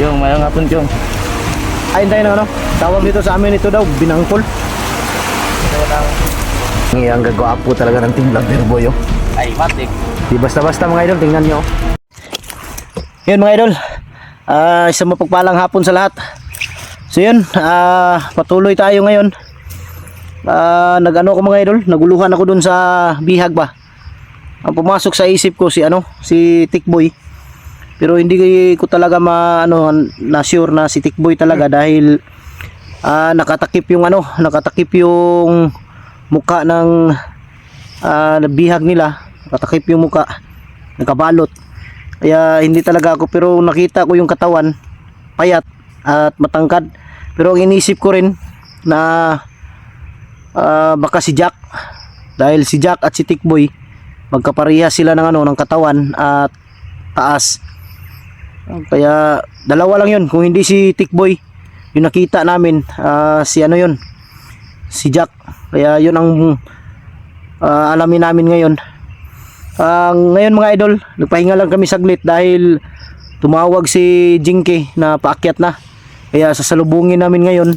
Yung mayang hapon yung. Ayun tayo na ano, tawag dito sa amin ito daw, binangkol. Ang gagwapo talaga ng Team Vlogger Boy, oh. Ay, matik. Di basta-basta mga idol, tingnan nyo. Yun mga idol, isang mapagpalang hapon sa lahat. So yun, patuloy tayo ngayon. Nag-ano ko mga idol, naguluhan ako dun sa bihag ba. Ang pumasok sa isip ko si Tikboy. Pero hindi ko talaga na sure na si Tikboy talaga dahil nakatakip yung mukha ng bihag nila, nakatakip yung mukha, nakabalot. Kaya hindi talaga ako, pero nakita ko yung katawan, payat at matangkad. Pero ang inisip ko rin na baka si Jack, dahil si Jack at si Tikboy magkaparehas sila ng katawan at taas. Kaya dalawa lang yun, kung hindi si Tikboy yung nakita namin, si Jack. Kaya yun ang alamin namin ngayon. Ngayon mga idol, nagpahinga lang kami saglit dahil tumawag si Jinky na paakyat na. Kaya sasalubungin namin ngayon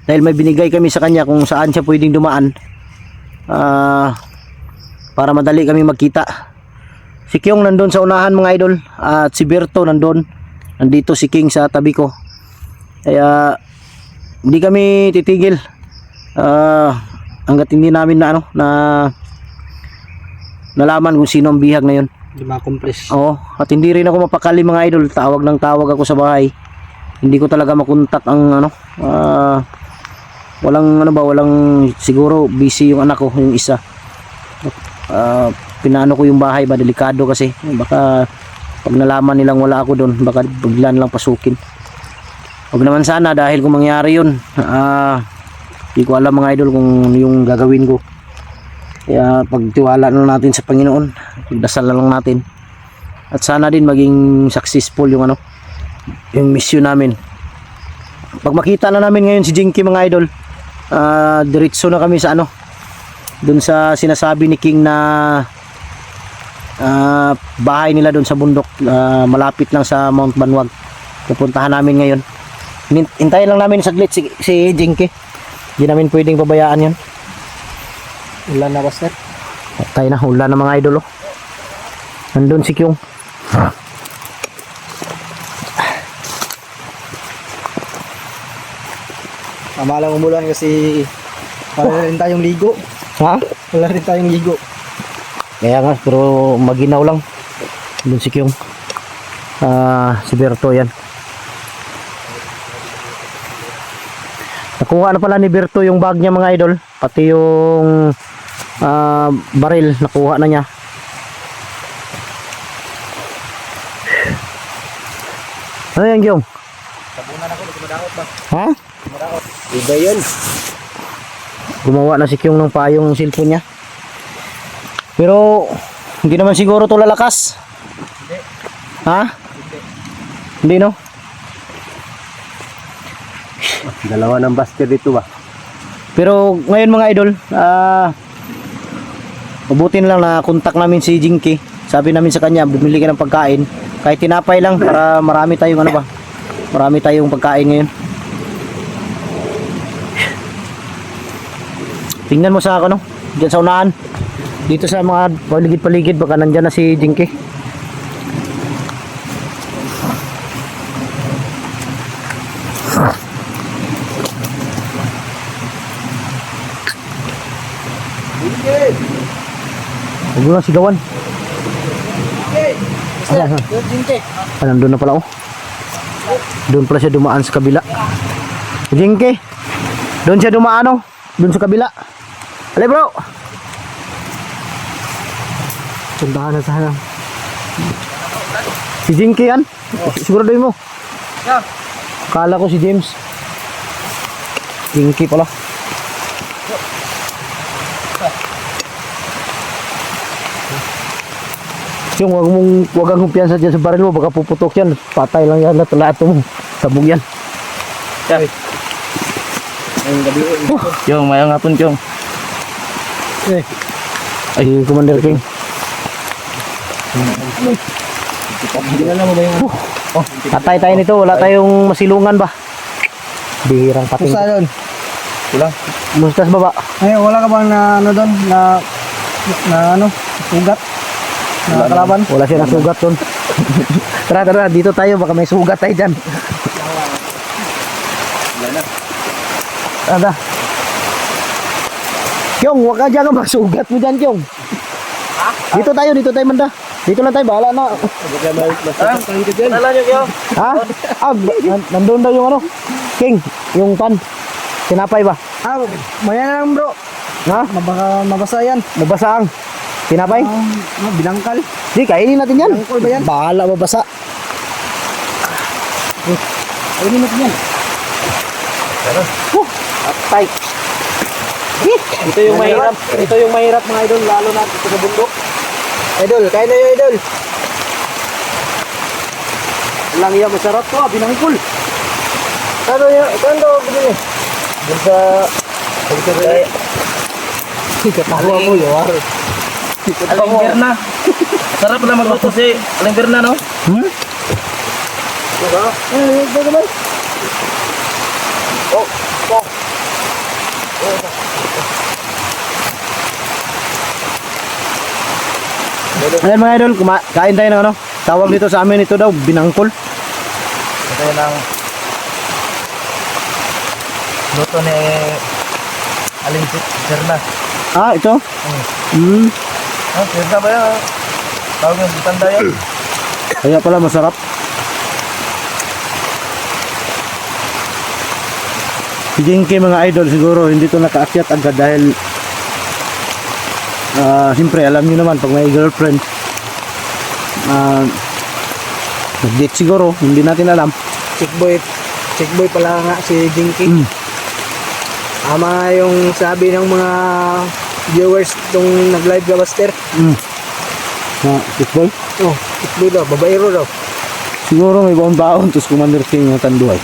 dahil may binigay kami sa kanya kung saan siya pwedeng dumaan, para madali kami magkita. Si Kyong nandun sa unahan mga idol, at si Berto nandito si King sa tabi ko. Kaya hindi kami titigil hanggat hindi namin nalaman kung sino ang bihag na yun. Hindi ma-accomplish. Oo, at hindi rin ako mapakali mga idol, tawag ng tawag ako sa bahay. Hindi ko talaga makontak ang walang siguro busy yung anak ko, yung isa. Pinaano ko yung bahay ba, delikado kasi baka pag nalaman nilang wala ako doon, baka biglan lang pasukin. Huwag naman sana, dahil kung mangyari yun, hindi ko alam mga idol kung yung gagawin ko. Kaya pagtiwala na natin sa Panginoon, pagdasal na lang natin, at sana din maging successful yung mission namin. Pag makita na namin ngayon si Jinky mga idol, diretso na kami sa dun sa sinasabi ni King na bahay nila dun sa bundok, malapit lang sa Mount Banwag. Pupuntahan namin ngayon. Hintayin lang namin saglit si Jinky. Hindi namin pwedeng pabayaan yun. Ulan na ba, sir? Tayo na, ulan na mga idol, oh. Nandun si Kyong. Tama lang umulan kasi wala rin tayong ligo. Ha? Wala rin tayong ligo. Kaya nga, pero maginaw lang. Nandun si Kyong. Si Berto yan. Nakuha na pala ni Berto yung bag niya mga idol, pati yung baril nakuha na niya. Ano yan, Gyong? Tabunan ako, dumadakot ba? Ha? Dumadakot. Iba yun. Gumawa na si Kyong ng payong cellphone niya. Pero hindi naman siguro to lalakas. Hindi. Ha? Hindi. Hindi, no? Dalawa ng basket dito ba? Pero ngayon mga idol, mabuti na lang na kontak namin si Jinky. Sabi namin sa kanya, bumili ka ng pagkain. Kahit tinapay lang para marami tayong marami tayong pagkain ngayon. Tingnan mo sa diyan sa unahan. Dito sa mga paligid-paligid, baka nandyan na si Jinky. Huwag mo lang sigawan. Nandun na pala, oh. Doon pala siya dumaan sa kabila. Jinky, doon siya dumaan, oh. Doon sa kabila. Alay bro. Puntahan na sana. Si Jinky yan. Siguro doon mo. Kala ko si James. Jinky pala. Yung wag kang kumpiyansa dyan sa baril mo, baka puputok yan, patay lang yan, lahat mo, sabog yan. Ngayong gabi. Yung mayang hapon, Yung. Ay, Commander King. Dinala mo ba yung ano? Oh, patay tayo nito. Wala tayong masilungan ba? Bihirang pating. Pusa doon. Kulang. Mustas baba. Ay, wala ka bang na ano doon? Na ano? Sugat? Na kalaban? Wala siya ng sugat doon. Tara, tara. Dito tayo. Baka may sugat tayo dyan. Tara. Kyong, wag ka dyan ka magsugat mo dyan, Kyong. Dito tayo manda. Dito lang tayo, bahala na. Dala nyo kayo. Ha? Nandun daw yung ano? King, yung pan. Tinapay ba? Ah, maya na lang bro. Ha? Mabasa yan. Nabasa ang tinapay? Binangkal. Di, kainin natin yan. Binangkol ba yan? Bahala mabasa. Ayun natin yan. Atay. Ito yung mahirap. Ito yung mahirap mga idol. Lalo na ito sa bundok. Idol, kain na yung idol. Lang yan, masarap to. Binangkol. Ano yung, ito ang daw binili. Doon sa... Katawa mo yun. Alimberna. Sarap na magluto si Alimberna, no? Diba? Ito naman. Ayan mga idol, kain tayo ng ano. Tawag dito sa amin ito daw, binangkol. Ito yun ang luto ni Alimberna. Ah, ito? Ah, Berna ba yan? Tawag yung tanda yan. Kaya pala masarap. Si Jinky mga idol siguro hindi to nakaakyat agad dahil siyempre alam niyo naman pag may girlfriend nag-date siguro, hindi natin alam. Chick boy pala nga si Jinky. Ama yung sabi ng mga viewers nung nag-live ka Buster. Football? Oh, chick boy daw, babaero daw. Siguro may baon-baon tapos Commander King yung tanduay.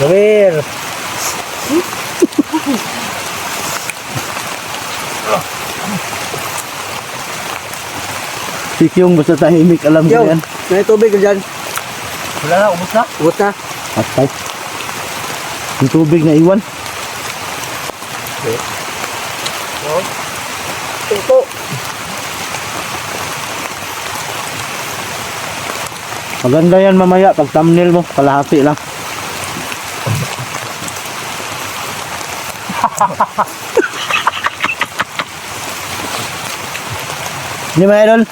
Gawir. Si Kyung basta tahimik alam ko Yo, yan. may tubig ka dyan. Wala na, ubos na. Ugot na. Atay. Yung tubig na iwan. Ito. Maganda yan mamaya pag thumbnail mo, kalahati lang. Hindi mga idol,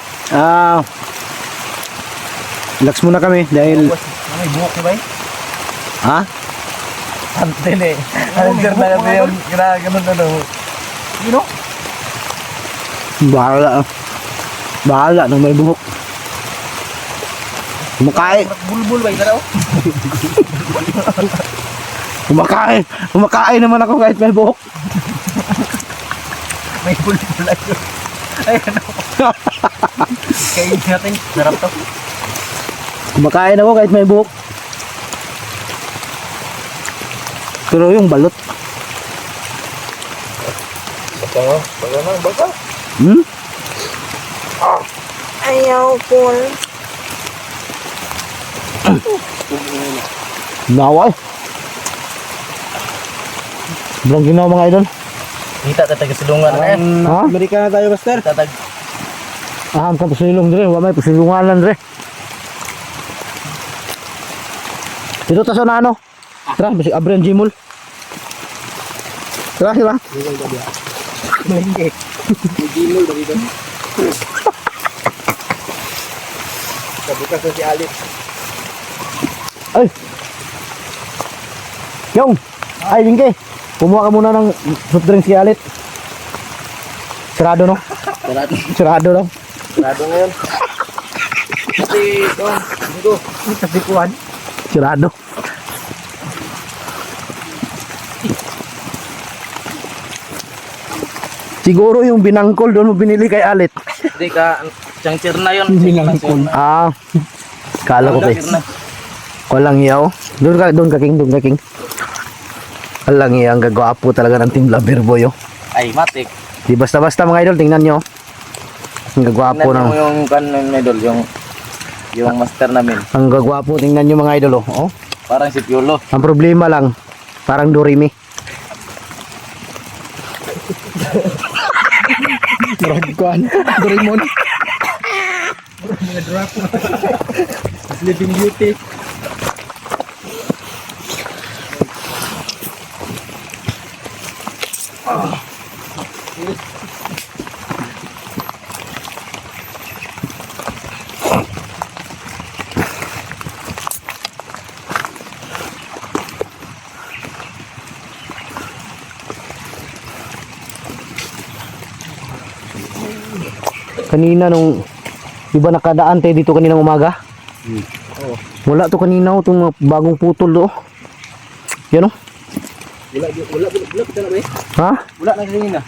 relax muna kami dahil May buhok ni Bay? ha? Antin eh. Alimberna kasi yung ginaganon na daw. Sino? Bahala nang may buhok. Kumakain Bulbul ba ito daw? kumakain naman ako kahit may buhok. May bulbul ay yun. Ayan o. Kainin natin. Sarap to. Kumakain ako kahit may buhok. Pero yung balot. Baka nga. Baka nga. Baka. Ayaw ko. Naway. Sobrang ginawa mga idol. Kita tatag silungan na yan. Ha? Amerika na tayo Buster. Tatag. Aham ka pasilong dire, wa may pasilungalan dire. Dito ta sa ano? Tara, basi Abrian Jimol. Tara, sila. Hindi. Gimol ba dito? Kabukas na si Alip. Ay. Yung. Ay, Jinky. Kumuha ka muna ng soft drinks si Alit. Sirado no? Sirado no? Sarado ngayon. Kasi ito. Ito. Kasi kuhan. Sirado. Siguro yung binangkol doon mo binili kay Alit. Hindi ka. Changchir na yun. Binangkol. Ah. Kala ko kay. Walang iyaw. Doon ka king, doon ka king. Walang iyaw, ang gagwapo talaga ng Team Lover Boy oh. Ay, matik. Di basta-basta mga idol, tingnan nyo. Ang gagwapo Tingnan ng... mo yung kanon idol, yung master namin. Ang gagwapo, tingnan nyo mga idol, oh. Parang si Piolo. Ang problema lang, parang Doremi. Kuan, Doraemon. Mga drop. Sleeping Beauty. Kanina nung iba nakadaan tayo dito kaninang umaga. Wala to kanina, itong bagong putol, oh. Yan, oh. Wala kita na ba eh? Ha? Wala na kanina.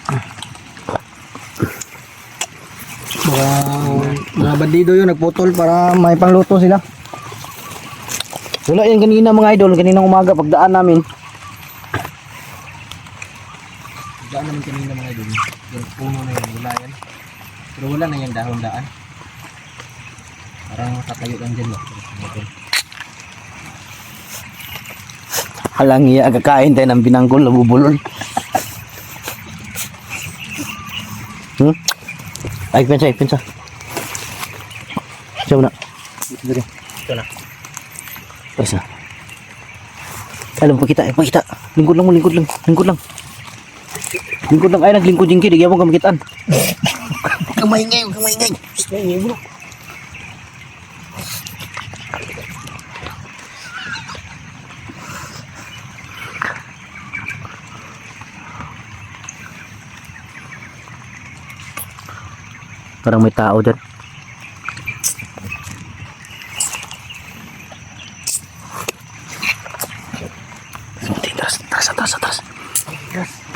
Mga bandido yun, nagputol para may pangluto sila. Wala yan kanina mga idol, kaninang umaga pagdaan namin. Daan naman kanina mga idol. Yung puno na yun, wala yan. Pero wala na yung dahon-daan. Parang katayo lang dyan, no? Halang iya, kakain tayo ng binanggol, nabubulol. Ay, pensa. Siya na. Ito na. Pensa. Alam, pakita. Lingkod lang. Ay, naglingkod yung kid, di mo kamakitaan. Kamaingay. Bro. Parang may tao dyan.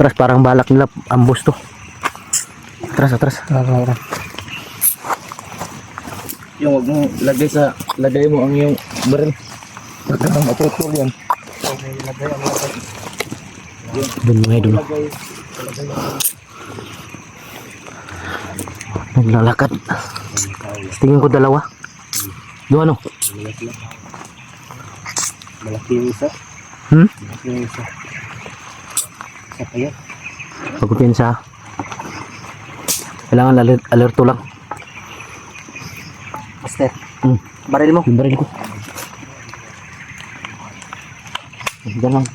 Atras, parang balak nila ambos to. Atras. Yung wag mo lagay mo ang yung baril. Pagka matutol yan. Doon mga idol. Naglalakad. Tingin ko dalawa. Yung ano? Malaki yung isa. Malaki yung isa. Isa pa yan. Pagkupiyansa. Kailangan alerto lang. Master, Baril mo? Yung baril ko. Diyan lang.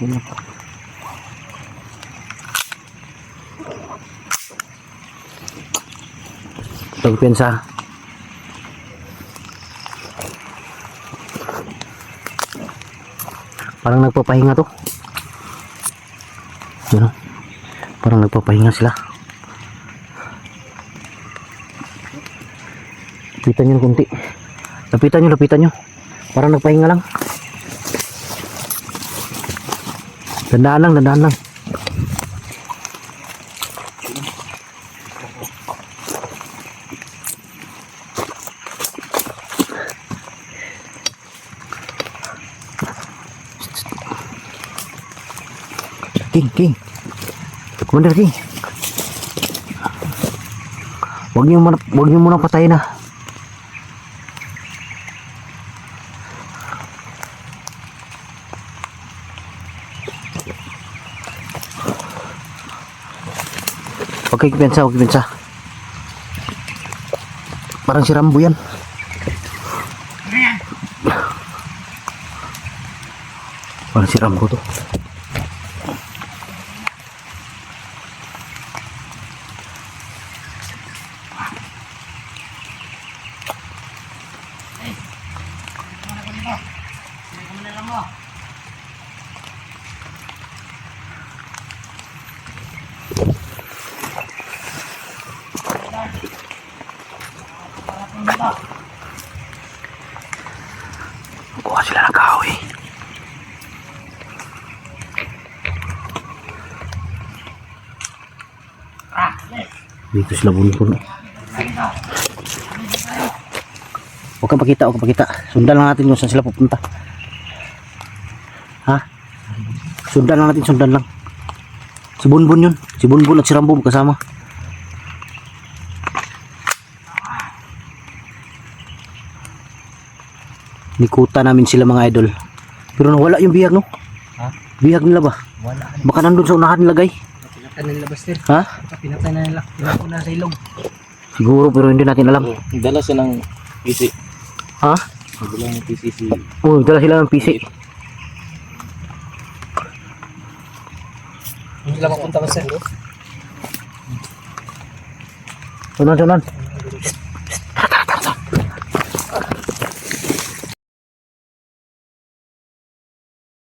Pagkupiyansa. Parang nagpapahinga to. Yan o. Parang nagpapahinga sila. Lapitan nyo kunti. Lapitan nyo. Parang nagpahinga lang. Dandaan lang. King. Commander King. Huwag niyo muna patayin na. Okay, pensa. Parang si Rambo yan. Parang si Rambo to. Kuha sila ng kahoy. Dito sila bunpun. Huwag kang pakita. Sundan lang natin kung saan sila pupunta. Ha? Sundan lang. Si Bunbun yun. Si Bunbun at si Rambo kasama. Nikuta namin sila mga idol. Pero nawala yung bihag, no? Ha? Bihag nila ba? Wala. Baka nandun sa unahan nilagay. Pinatay na nila Buster. Ha? Pinatay na nila. Pinatay na sa ilog. Siguro pero hindi natin alam. Dala siya ng PC. Ha? Dala ng PCC. Oh, dala sila ng PC. Hindi sila mapunta Buster. Tunan.